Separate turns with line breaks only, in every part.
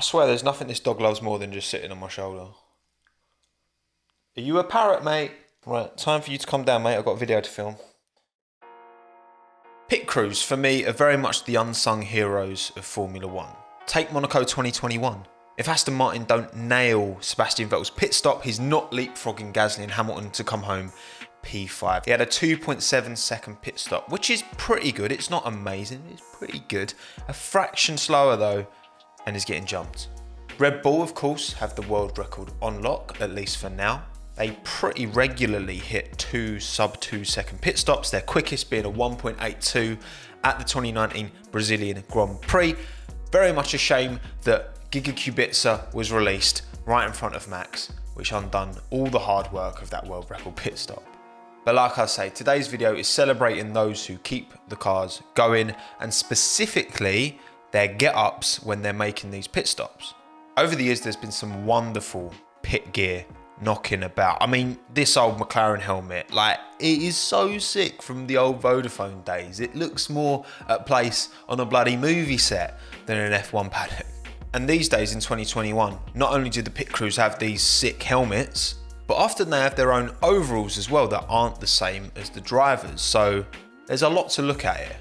I swear there's nothing this dog loves more than just sitting on my shoulder. Are you a parrot, mate? Right, time for you to come down, mate. I've got a video to film. Pit crews, for me, are very much the unsung heroes of Formula One. Take Monaco 2021. If Aston Martin don't nail Sebastian Vettel's pit stop, he's not leapfrogging Gasly and Hamilton to come home P5. He had a 2.7 second pit stop, which is pretty good. It's not amazing, it's pretty good. A fraction slower though, and is getting jumped. Red Bull, of course, have the world record on lock, at least for now. They pretty regularly hit 2 sub-2 second pit stops, their quickest being a 1.82 at the 2019 Brazilian Grand Prix. Very much a shame that Giga Kubica was released right in front of Max, which undone all the hard work of that world record pit stop. But like I say, today's video is celebrating those who keep the cars going, and specifically their get-ups when they're making these pit stops. Over the years, there's been some wonderful pit gear knocking about. I mean, this old McLaren helmet, like, it is so sick from the old Vodafone days. It looks more at place on a bloody movie set than an F1 paddock. And these days in 2021, not only do the pit crews have these sick helmets, but often they have their own overalls as well that aren't the same as the drivers. So there's a lot to look at here.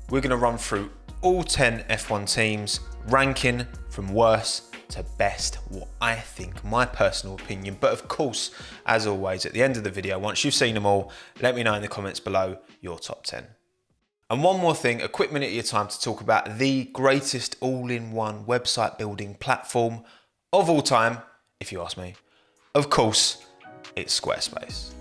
We're going to run through all 10 F1 teams, ranking from worst to best, what I think, my personal opinion. But of course, as always, at the end of the video, once you've seen them all, let me know in the comments below your top 10. And one more thing, a quick minute of your time to talk about the greatest all-in-one website building platform of all time, if you ask me. Of course, it's Squarespace.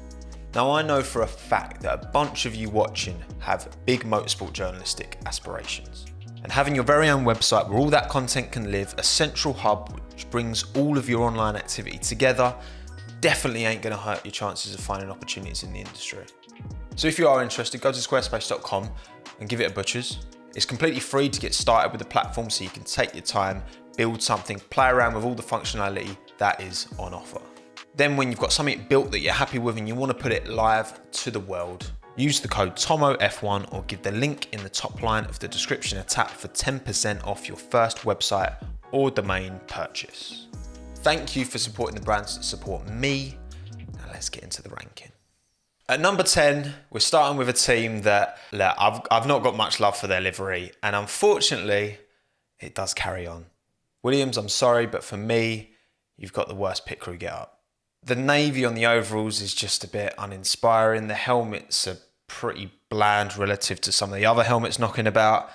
Now, I know for a fact that a bunch of you watching have big motorsport journalistic aspirations. And having your very own website where all that content can live, a central hub which brings all of your online activity together, definitely ain't gonna hurt your chances of finding opportunities in the industry. So if you are interested, go to squarespace.com and give it a butcher's. It's completely free to get started with the platform, so you can take your time, build something, play around with all the functionality that is on offer. Then when you've got something built that you're happy with and you want to put it live to the world, use the code TOMMOF1 or give the link in the top line of the description a tap for 10% off your first website or domain purchase. Thank you for supporting the brands that support me. Now let's get into the ranking. At number 10, we're starting with a team that, look, I've not got much love for their livery, and unfortunately, it does carry on. Williams, I'm sorry, but for me, you've got the worst pit crew get-up. The navy on the overalls is just a bit uninspiring. The helmets are pretty bland relative to some of the other helmets knocking about.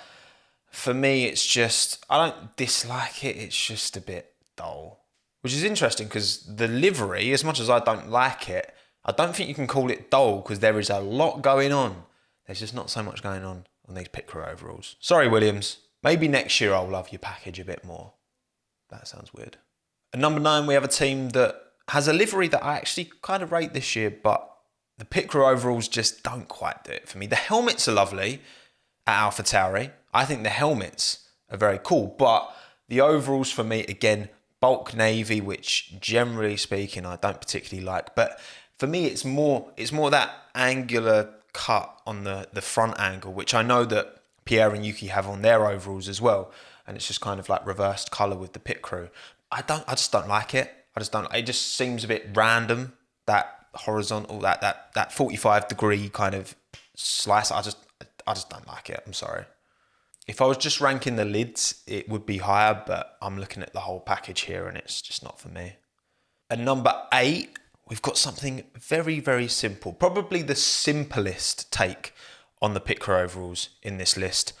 For me, it's just, I don't dislike it, it's just a bit dull. Which is interesting because the livery, as much as I don't like it, I don't think you can call it dull because there is a lot going on. There's just not so much going on these pit crew overalls. Sorry, Williams. Maybe next year I'll love your package a bit more. That sounds weird. At number 9, we have a team that has a livery that I actually kind of rate this year, but the pit crew overalls just don't quite do it for me. The helmets are lovely at AlphaTauri. I think the helmets are very cool, but the overalls for me, again, bulk navy, which generally speaking I don't particularly like, but for me it's more that angular cut on the front angle, which I know that Pierre and Yuki have on their overalls as well, and it's just kind of like reversed colour with the pit crew. I just don't like it. It just seems a bit random, that horizontal, that 45 degree kind of slice. I just don't like it. I'm sorry. If I was just ranking the lids, it would be higher, but I'm looking at the whole package here and it's just not for me. At number 8, we've got something very, very simple. Probably the simplest take on the pit crew overalls in this list,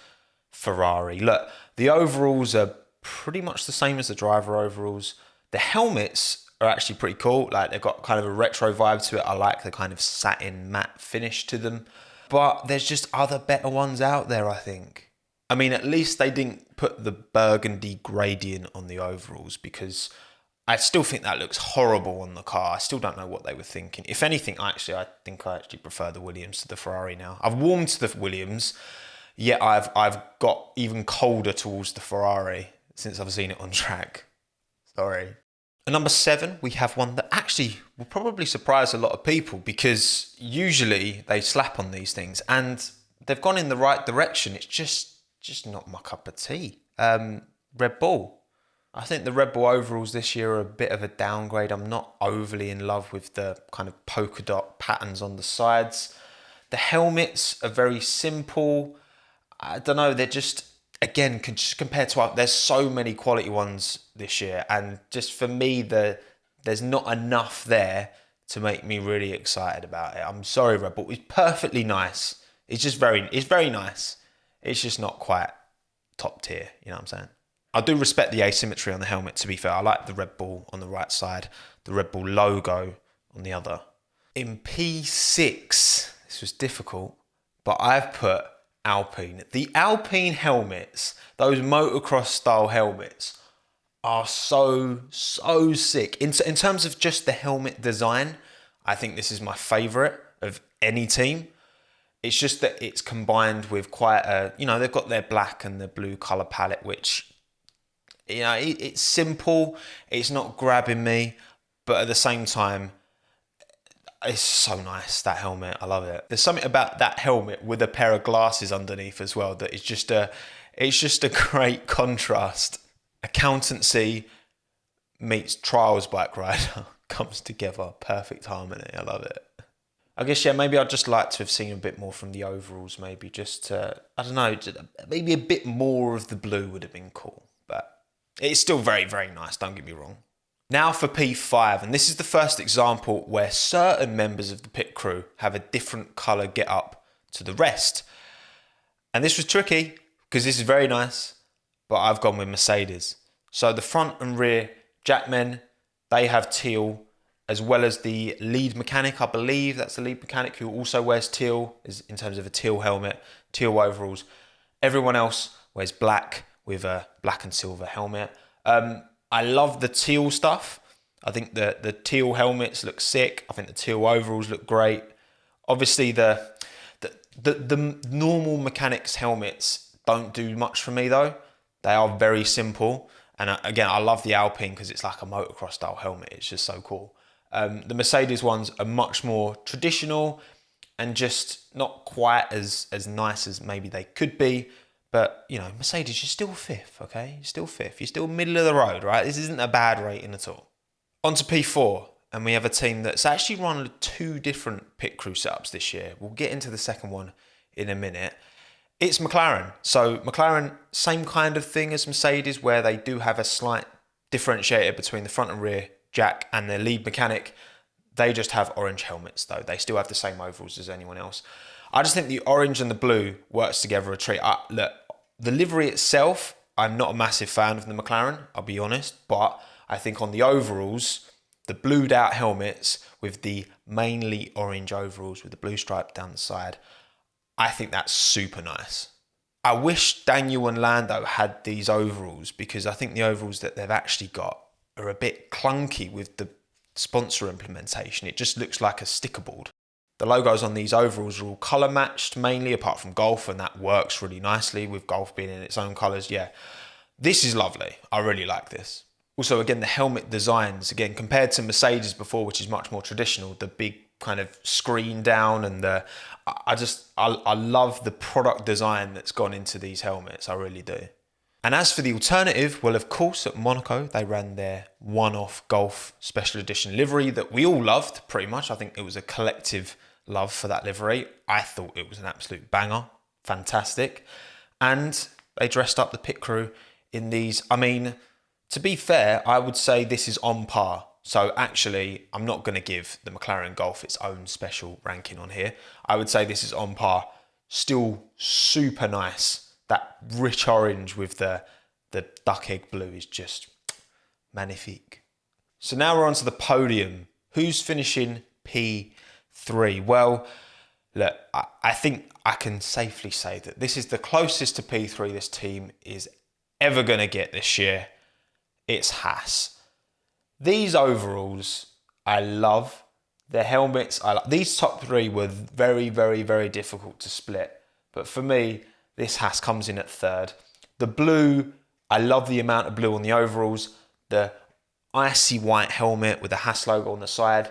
Ferrari. Look, the overalls are pretty much the same as the driver overalls. The helmets are actually pretty cool. Like, they've got kind of a retro vibe to it. I like the kind of satin matte finish to them. But there's just other better ones out there, I think. I mean, at least they didn't put the burgundy gradient on the overalls, because I still think that looks horrible on the car. I still don't know what they were thinking. If anything, I think I actually prefer the Williams to the Ferrari now. I've warmed to the Williams, yet I've got even colder towards the Ferrari since I've seen it on track. Sorry. At number 7, we have one that actually will probably surprise a lot of people, because usually they slap on these things and they've gone in the right direction. It's just not my cup of tea. Red Bull. I think the Red Bull overalls this year are a bit of a downgrade. I'm not overly in love with the kind of polka dot patterns on the sides. The helmets are very simple. I don't know, they're just, again, just compared to, there's so many quality ones this year, and just for me, there's not enough there to make me really excited about it. I'm sorry, Red Bull. It's perfectly nice. It's very nice. It's just not quite top tier, you know what I'm saying? I do respect the asymmetry on the helmet, to be fair. I like the Red Bull on the right side, the Red Bull logo on the other. In P6, this was difficult, but I've put Alpine. The Alpine helmets, those motocross style helmets, are so sick. In terms of just the helmet design, I think this is my favourite of any team. It's just that it's combined with quite a, they've got their black and the blue colour palette, which, it's simple. It's not grabbing me, but at the same time, it's so nice, that helmet. I love it. There's something about that helmet with a pair of glasses underneath as well that is just a great contrast. Accountancy meets trials bike rider comes together. Perfect harmony. I love it. I guess, maybe I'd just like to have seen a bit more from the overalls, maybe just to, I don't know, maybe a bit more of the blue would have been cool. But it's still very, very nice, don't get me wrong. Now for P5, and this is the first example where certain members of the pit crew have a different colour get up to the rest. And this was tricky, because this is very nice, but I've gone with Mercedes. So the front and rear jackmen, they have teal, as well as the lead mechanic. I believe that's the lead mechanic who also wears teal, is in terms of a teal helmet, teal overalls. Everyone else wears black with a black and silver helmet. I love the teal stuff. I think the teal helmets look sick. I think the teal overalls look great. Obviously, the normal mechanics helmets don't do much for me though. They are very simple. And again, I love the Alpine because it's like a motocross style helmet. It's just so cool. The Mercedes ones are much more traditional and just not quite as nice as maybe they could be. But, Mercedes, you're still fifth, okay? You're still fifth. You're still middle of the road, right? This isn't a bad rating at all. On to P4, and we have a team that's actually run 2 different pit crew setups this year. We'll get into the second one in a minute. It's McLaren. So McLaren, same kind of thing as Mercedes, where they do have a slight differentiator between the front and rear jack and their lead mechanic. They just have orange helmets, though. They still have the same overalls as anyone else. I just think the orange and the blue works together a treat. Look, the livery itself, I'm not a massive fan of the McLaren, I'll be honest, but I think on the overalls, the blued out helmets with the mainly orange overalls with the blue stripe down the side, I think that's super nice. I wish Daniel and Lando had these overalls, because I think the overalls that they've actually got are a bit clunky with the sponsor implementation. It just looks like a sticker board. The logos on these overalls are all colour matched, mainly apart from golf, and that works really nicely with golf being in its own colours. Yeah, this is lovely. I really like this. Also, again, the helmet designs, again, compared to Mercedes before, which is much more traditional, the big kind of screen down and I love the product design that's gone into these helmets. I really do. And as for the alternative, well, of course, at Monaco, they ran their one-off golf special edition livery that we all loved, pretty much. I think it was a collective love for that livery. I thought it was an absolute banger. Fantastic. And they dressed up the pit crew in these. I mean, to be fair, I would say this is on par. So actually, I'm not going to give the McLaren Golf its own special ranking on here. I would say this is on par. Still super nice. That rich orange with the duck egg blue is just magnifique. So now we're on to the podium. Who's finishing P3? Well, look, I think I can safely say that this is the closest to P3 this team is ever going to get this year. It's Haas. These overalls, I love. The helmets, I love. These top 3 were very, very, very difficult to split. But for me, this Haas comes in at 3rd. The blue, I love the amount of blue on the overalls. The icy white helmet with the Haas logo on the side.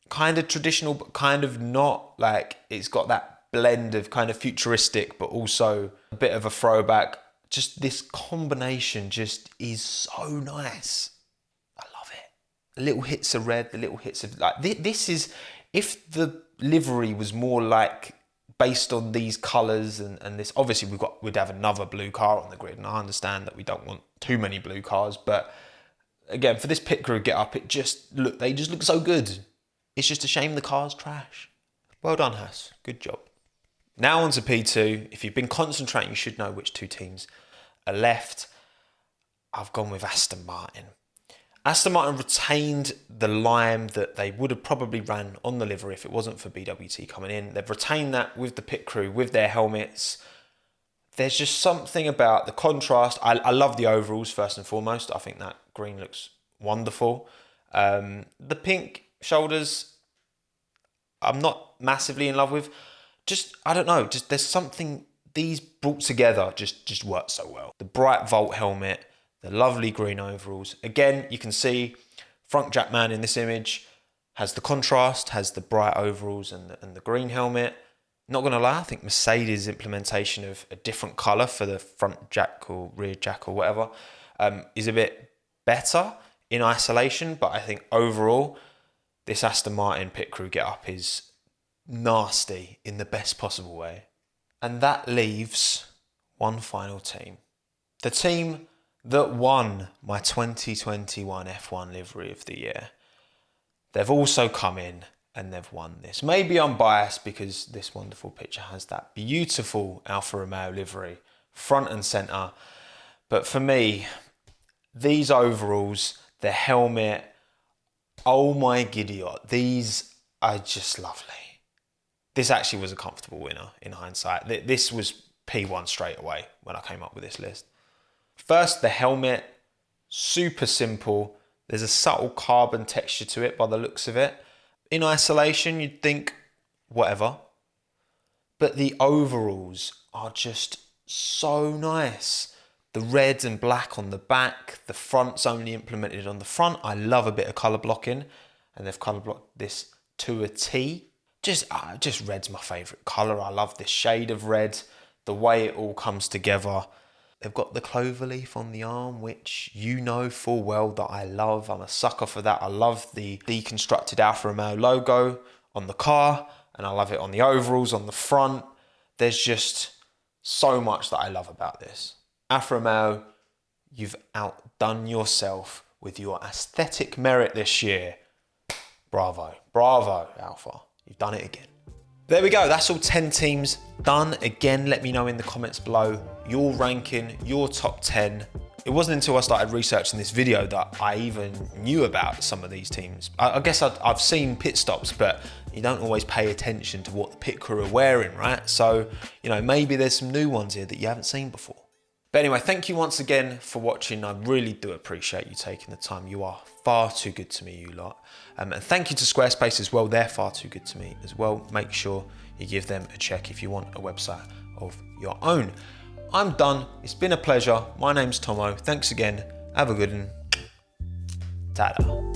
Kind of traditional, but kind of not. Like, it's got that blend of kind of futuristic, but also a bit of a throwback Just this combination just is so nice. I love it. The little hits of red, the little hits of like this is, if the livery was more like based on these colours and this, obviously we'd have another blue car on the grid, and I understand that we don't want too many blue cars, but again, for this pit crew get up, they just look so good. It's just a shame the car's trash. Well done, Haas. Good job. Now on to P2. If you've been concentrating, you should know which two teams are left. I've gone with Aston Martin. Aston Martin retained the lime that they would have probably ran on the livery if it wasn't for BWT coming in. They've retained that with the pit crew, with their helmets. There's just something about the contrast. I love the overalls first and foremost. I think that green looks wonderful. The pink shoulders, I'm not massively in love with. I don't know, there's something, these brought together just work so well. The bright Volt helmet, the lovely green overalls. Again, you can see front Jackman in this image has the contrast, has the bright overalls and the green helmet. Not gonna lie, I think Mercedes' implementation of a different colour for the front jack or rear jack or whatever is a bit better in isolation, but I think overall, this Aston Martin pit crew get up is nasty in the best possible way. And that leaves one final team. The team that won my 2021 F1 livery of the year. They've also come in and they've won this. Maybe I'm biased because this wonderful picture has that beautiful Alfa Romeo livery, front and centre. But for me, these overalls, the helmet, oh my gidiot, these are just lovely. This actually was a comfortable winner in hindsight. This was P1 straight away when I came up with this list. First, the helmet, super simple. There's a subtle carbon texture to it by the looks of it. In isolation, you'd think, whatever. But the overalls are just so nice. The red and black on the back, the front's only implemented on the front. I love a bit of colour blocking, and they've colour blocked this to a T. Just red's my favourite colour. I love this shade of red, the way it all comes together. They've got the clover leaf on the arm, which you know full well that I love. I'm a sucker for that. I love the deconstructed Alfa Romeo logo on the car, and I love it on the overalls, on the front. There's just so much that I love about this. Alfa Romeo, you've outdone yourself with your aesthetic merit this year. Bravo, bravo, Alfa. You've done it again. There we go. That's all 10 teams done. Again, let me know in the comments below your ranking, your top 10. It wasn't until I started researching this video that I even knew about some of these teams. I guess I've seen pit stops, but you don't always pay attention to what the pit crew are wearing, right? So, maybe there's some new ones here that you haven't seen before. But anyway, thank you once again for watching. I really do appreciate you taking the time. You are far too good to me, you lot. And thank you to Squarespace as well. They're far too good to me as well. Make sure you give them a check if you want a website of your own. I'm done. It's been a pleasure. My name's Tommo. Thanks again. Have a good one. Ta-da.